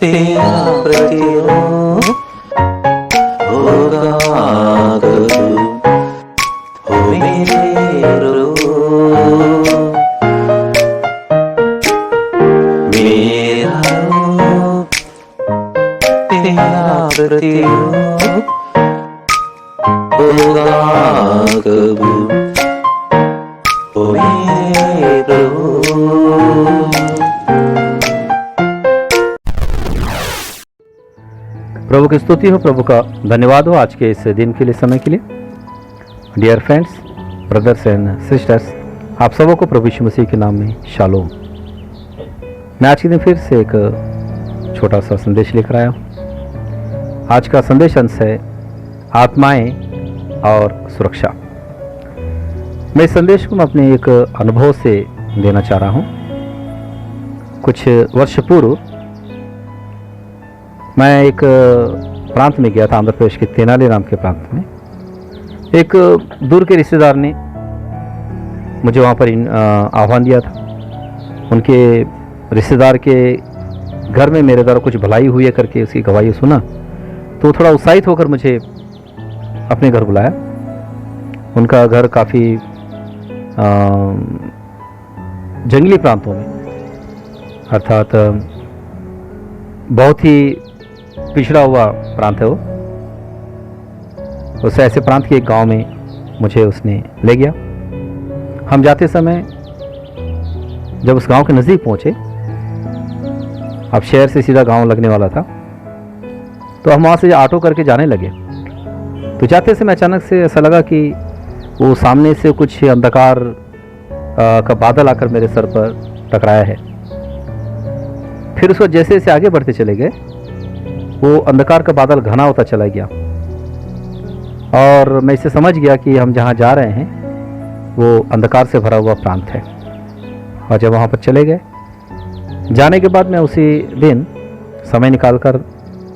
तेरा प्रतिरूप होगा कबू हो मेरे रूप मेरा रूप तेरा प्रतिरूप होगा कबू हो मेरे रूप। प्रभु की स्तुति हो, प्रभु का धन्यवाद हो आज के इस दिन के लिए, समय के लिए। Dear friends, brothers and sisters, आप सबों को प्रभु यीशु मसीह के नाम में शालोम। मैं आज के दिन फिर से एक छोटा सा संदेश लेकर आया हूँ। आज का संदेश अंश है आत्माएं और सुरक्षा। मैं इस संदेश को मैं अपने एक अनुभव से देना चाह रहा हूँ। कुछ वर्ष पूर्व मैं एक प्रांत में गया था, आंध्र प्रदेश के तेनाली नाम के प्रांत में। एक दूर के रिश्तेदार ने मुझे वहाँ पर आह्वान दिया था। उनके रिश्तेदार के घर में मेरे द्वारा कुछ भलाई हुई है करके उसकी गवाही सुना, तो थोड़ा उत्साहित होकर मुझे अपने घर बुलाया। उनका घर काफ़ी जंगली प्रांतों में, अर्थात बहुत ही पिछड़ा हुआ प्रांत है वो। उस ऐसे प्रांत के एक गांव में मुझे उसने ले गया। हम जाते समय जब उस गांव के नज़दीक पहुंचे, अब शहर से सीधा गांव लगने वाला था, तो हम वहाँ से ऑटो करके जाने लगे। तो जाते समय अचानक से ऐसा लगा कि वो सामने से कुछ अंधकार का बादल आकर मेरे सर पर टकराया है। फिर उसको जैसे जैसे आगे बढ़ते चले गए, वो अंधकार का बादल घना होता चला गया और मैं इसे समझ गया कि हम जहाँ जा रहे हैं वो अंधकार से भरा हुआ प्रांत है। और जब वहाँ पर चले गए, जाने के बाद मैं उसी दिन समय निकालकर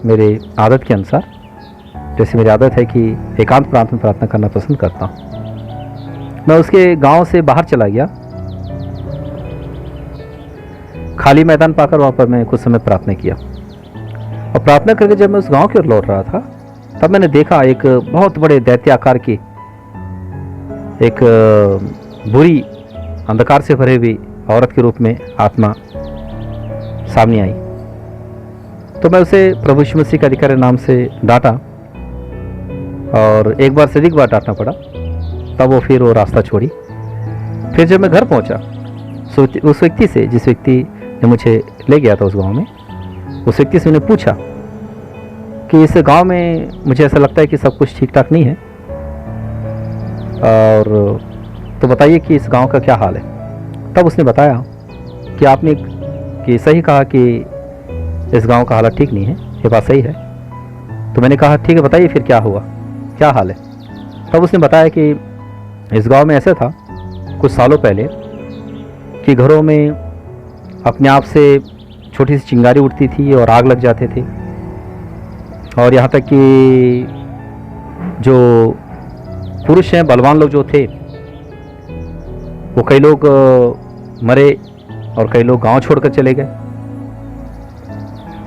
मेरे आदत के अनुसार, जैसे मेरी आदत है कि एकांत प्रांत में प्रार्थना करना पसंद करता हूँ, मैं उसके गांव से बाहर चला गया। खाली मैदान पाकर वहाँ पर मैं कुछ समय प्रार्थना किया। और प्रार्थना करके जब मैं उस गांव की ओर लौट रहा था, तब मैंने देखा एक बहुत बड़े दैत्य आकार की एक बुरी अंधकार से भरी हुई औरत के रूप में आत्मा सामने आई। तो मैं उसे प्रभु यीशु मसीह के अधिकार नाम से डांटा और एक बार से अधिक बार डांटना पड़ा। तब वो फिर वो रास्ता छोड़ी। फिर जब मैं घर पहुंचा, उस व्यक्ति से, जिस व्यक्ति ने मुझे ले गया था उस गांव में, उस व्यक्ति से मैंने पूछा कि इस गांव में मुझे ऐसा लगता है कि सब कुछ ठीक ठाक नहीं है, और तो बताइए कि इस गांव का क्या हाल है। तब उसने बताया कि आपने कि सही कहा कि इस गांव का हालत ठीक नहीं है, ये बात सही है। तो मैंने कहा ठीक है, बताइए फिर क्या हुआ, क्या हाल है। तब उसने बताया कि इस गांव में ऐसा था कुछ सालों पहले कि घरों में अपने आप से छोटी सी चिंगारी उठती थी और आग लग जाते थे। और यहाँ तक कि जो पुरुष हैं, बलवान लोग जो थे, वो कई लोग मरे और कई लोग गांव छोड़कर चले गए।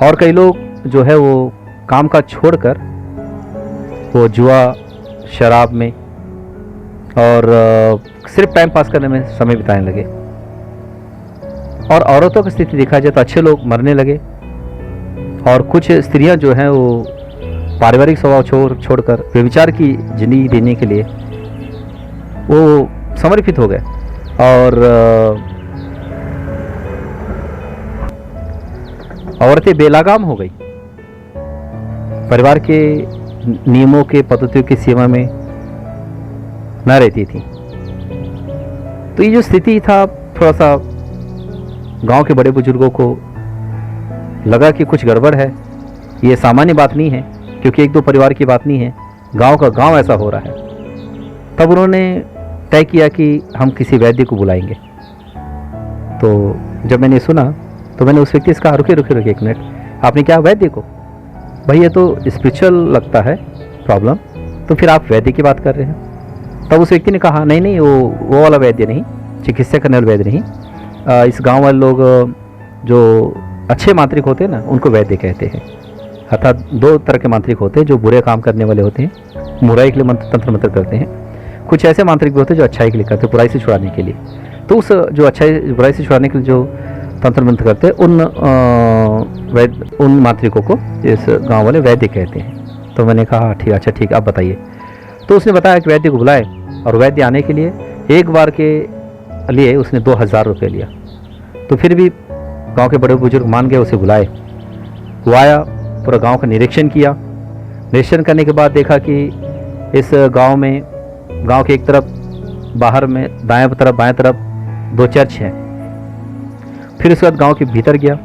और कई लोग जो है वो काम काज छोड़कर वो जुआ, शराब में और सिर्फ टाइम पास करने में समय बिताने लगे। और औरतों की स्थिति देखा जाए तो अच्छे लोग मरने लगे, और कुछ स्त्रियां जो हैं वो पारिवारिक स्वभाव छोड़कर व्यभिचार की जिंदगी देने के लिए वो समर्पित हो गए। और औरतें बेलगाम हो गई, परिवार के नियमों के पद्धतियों की सीमा में न रहती थी। तो ये जो स्थिति था, थोड़ा सा गांव के बड़े बुजुर्गों को लगा कि कुछ गड़बड़ है। ये सामान्य बात नहीं है, क्योंकि एक दो परिवार की बात नहीं है, गांव का गांव ऐसा हो रहा है। तब उन्होंने तय किया कि हम किसी वैद्य को बुलाएंगे। तो जब मैंने सुना तो मैंने उस व्यक्ति से कहा, रुके एक मिनट, आपने क्या वैद्य को? भाई ये तो स्पिरिचुअल लगता है प्रॉब्लम, तो फिर आप वैद्य की बात कर रहे हैं। तब उस व्यक्ति ने कहा, नहीं वो वाला वैद्य नहीं, चिकित्सा करने वाला वैद्य नहीं। इस गांव वाले लोग जो अच्छे मांत्रिक होते हैं ना, उनको वैद्य कहते हैं। अर्थात दो तरह के मांत्रिक होते हैं, जो बुरे काम करने वाले होते हैं, बुराई के लिए तंत्र मंत्र करते हैं। कुछ ऐसे मांत्रिक भी होते हैं जो अच्छाई के लिए करते हैं, बुराई से छुड़ाने के लिए। तो उस जो अच्छाई बुराई से छुड़ाने के लिए जो तंत्र मंत्र करते हैं, उन मांत्रिकों को इस गांव वाले वैद्य कहते हैं। तो मैंने कहा ठीक, अच्छा ठीक, आप बताइए। तो उसने बताया कि वैद्य को बुलाए, और वैद्य आने के लिए एक बार के लिए उसने 2000 रुपये लिया। तो फिर भी गांव के बड़े बुजुर्ग मान गए, उसे बुलाए। वो आया, पूरा गांव का निरीक्षण किया। निरीक्षण करने के बाद देखा कि इस गांव में, गांव के एक तरफ बाहर में दाएं तरफ बाएं तरफ 2 चर्च हैं। फिर उसके बाद गांव के भीतर गया,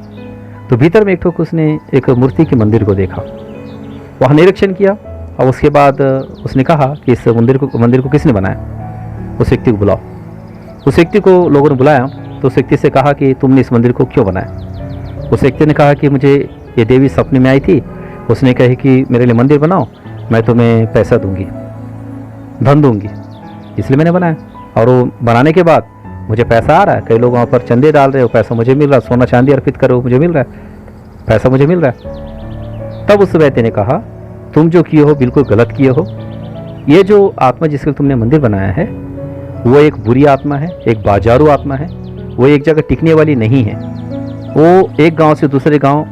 तो भीतर में एक ठोक उसने एक मूर्ति के मंदिर को देखा। वहाँ निरीक्षण किया, और उसके बाद उसने कहा कि इस मंदिर को किसने बनाया, उस व्यक्ति को बुलाओ। उस व्यक्ति को लोगों ने बुलाया, तो उस व्यक्ति से कहा कि तुमने इस मंदिर को क्यों बनाया। उस व्यक्ति ने कहा कि मुझे ये देवी सपने में आई थी, उसने कही कि मेरे लिए मंदिर बनाओ, मैं तुम्हें पैसा दूंगी, धन दूंगी, इसलिए मैंने बनाया। और वो बनाने के बाद मुझे पैसा आ रहा है, कई लोग वहाँ पर चंदे डाल रहे हो, पैसा मुझे मिल रहा है, सोना चांदी अर्पित करो, मुझे मिल रहा है, पैसा मुझे मिल रहा है। तब उस वैद्य ने कहा, तुम जो किए हो बिल्कुल गलत किए हो। ये जो आत्मा जिसके लिए तुमने मंदिर बनाया है, वो एक बुरी आत्मा है, एक बाजारू आत्मा है, वो एक जगह टिकने वाली नहीं है। वो एक गांव से दूसरे गांव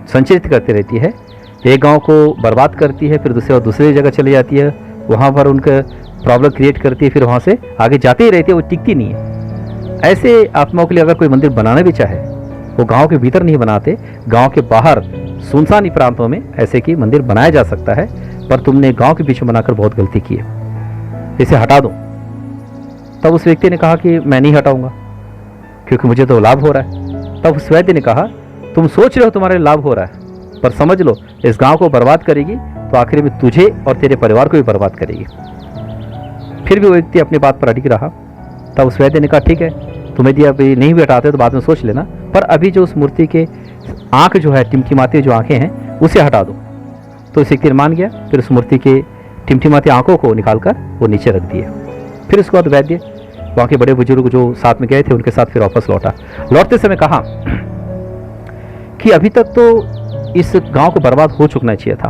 संचरित करती रहती है, एक गांव को बर्बाद करती है, फिर दूसरे जगह चली जाती है, वहाँ पर उनका प्रॉब्लम क्रिएट करती है, फिर वहाँ से आगे जाती ही रहती है, वो टिकती नहीं है। ऐसे आत्माओं के लिए अगर कोई मंदिर बनाना भी चाहे, वो गांव के भीतर नहीं बनाते, गांव के बाहर सुनसान प्रांतों में ऐसे की मंदिर बनाया जा सकता है। पर तुमने गांव के बीच में बनाकर बहुत गलती की है, इसे हटा दो। तब उस व्यक्ति ने कहा कि मैं नहीं हटाऊंगा, क्योंकि मुझे तो लाभ हो रहा है। तब उस वैद्य ने कहा, तुम सोच रहे हो तुम्हारे लाभ हो रहा है, पर समझ लो इस गांव को बर्बाद करेगी तो आखिर में तुझे और तेरे परिवार को भी बर्बाद करेगी। फिर भी वो व्यक्ति अपनी बात पर अड़िग रहा। तब उस वैद्य ने कहा, ठीक है, तुम्हें दिया अभी नहीं भी हटाते तो बाद में सोच लेना, पर अभी जो उस मूर्ति के आंख जो है, टिमटिमाती जो आंखें हैं, उसे हटा दो। तो उस व्यक्ति मान गया। फिर उस मूर्ति के टिमटिमाती आंखों को निकालकर वो नीचे रख दिए। फिर उसके बाद वैद्य वहाँ के बड़े बुजुर्ग जो साथ में गए थे, उनके साथ फिर वापस लौटा। लौटते समय कहा कि अभी तक तो इस गांव को बर्बाद हो चुकना चाहिए था,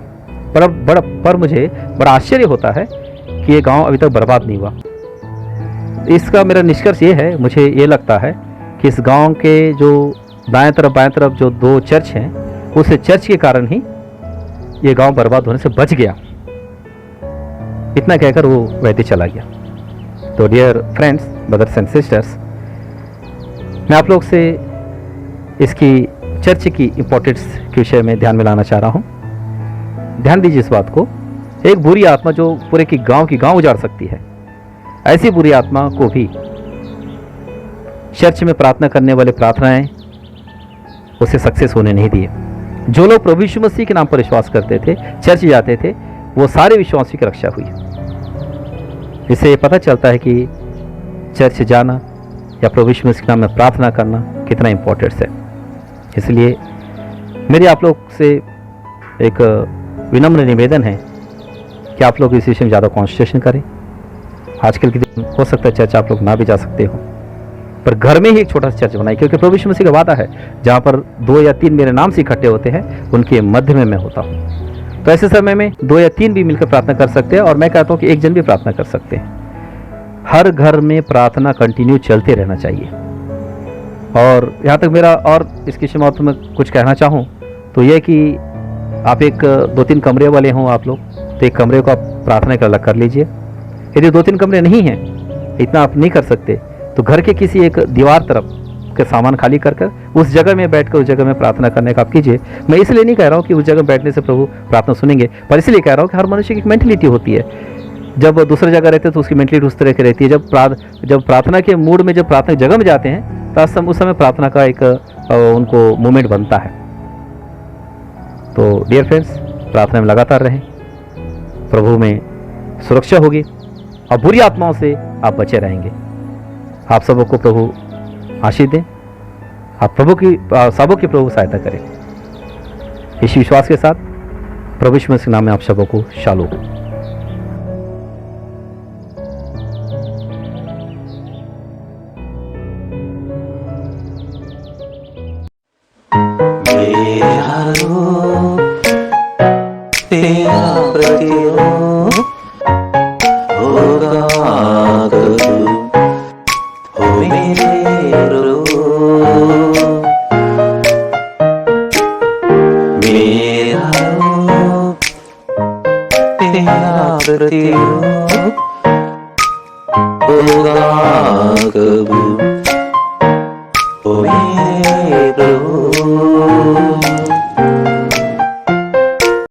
पर मुझे बड़ा आश्चर्य होता है कि ये गांव अभी तक बर्बाद नहीं हुआ। इसका मेरा निष्कर्ष ये है, मुझे ये लगता है कि इस गांव के जो दाएं तरफ बाएं तरफ जो 2 चर्च हैं, उस चर्च के कारण ही ये गांव बर्बाद होने से बच गया। इतना कहकर वो वैद्य चला गया। तो dear friends, brothers and sisters, मैं आप लोग से इसकी चर्च की इम्पोर्टेंस के विषय में ध्यान में लाना चाह रहा हूँ। ध्यान दीजिए इस बात को, एक बुरी आत्मा जो पूरे की गांव उजाड़ सकती है, ऐसी बुरी आत्मा को भी चर्च में प्रार्थना करने वाले प्रार्थनाएं उसे सक्सेस होने नहीं दिए। जो लोग प्रभु यीशु मसीह के नाम पर विश्वास करते थे, चर्च जाते थे, वो सारे विश्वासियों की रक्षा हुई। इससे पता चलता है कि चर्च जाना या प्रभु यीशु मसीह के नाम में प्रार्थना करना कितना इंपॉर्टेंट है। इसलिए मेरी आप लोग से एक विनम्र निवेदन है कि आप लोग इस विषय में ज़्यादा कॉन्सेंट्रेशन करें। आजकल के दिन हो सकता है चर्च आप लोग ना भी जा सकते हो, पर घर में ही एक छोटा सा चर्च बनाए, क्योंकि प्रभु यीशु मसीह का वादा है, जहाँ पर 2 या 3 मेरे नाम से इकट्ठे होते हैं, उनके मध्य में मैं होता हूँ। तो ऐसे समय में 2 या 3 भी मिलकर प्रार्थना कर सकते हैं, और मैं कहता हूँ कि 1 जन भी प्रार्थना कर सकते हैं। हर घर में प्रार्थना कंटिन्यू चलते रहना चाहिए। और यहाँ तक मेरा और इसके विषय में मैं कुछ कहना चाहूँ तो यह कि आप एक 2-3 कमरे वाले हों आप लोग, तो एक कमरे को आप प्रार्थना के अलग कर लीजिए। यदि 2-3 कमरे नहीं हैं, इतना आप नहीं कर सकते, तो घर के किसी एक दीवार तरफ के सामान खाली कर उस जगह में बैठकर उस जगह में प्रार्थना करने का आप कीजिए। मैं इसलिए नहीं कह रहा हूँ कि उस जगह बैठने से प्रभु प्रार्थना सुनेंगे, पर इसलिए कह रहा हूँ कि हर मनुष्य की एक मेंटलिटी होती है। जब दूसरी जगह रहते हैं तो उसकी मेंटलिटी उस तरह की रहती है। जब प्रार्थना के मूड में, जब प्रार्थना जगह में जाते हैं, तो उस समय प्रार्थना का एक उनको मूवमेंट बनता है। तो डियर फ्रेंड्स, प्रार्थना में लगातार रहें, प्रभु में सुरक्षा होगी और बुरी आत्माओं से आप बचे रहेंगे। आप सबों को प्रभु आशीष दें, आप सबों की प्रभु सहायता करें। इस विश्वास के साथ प्रभु यीशु मसीह के नाम में आप सबों को शालोम। मेरा रूप तेरा प्रतिरूप होगा कबू हो मेरे रूप मेरा रूप तेरा प्रतिरूप होगा कबू हो मेरे रूप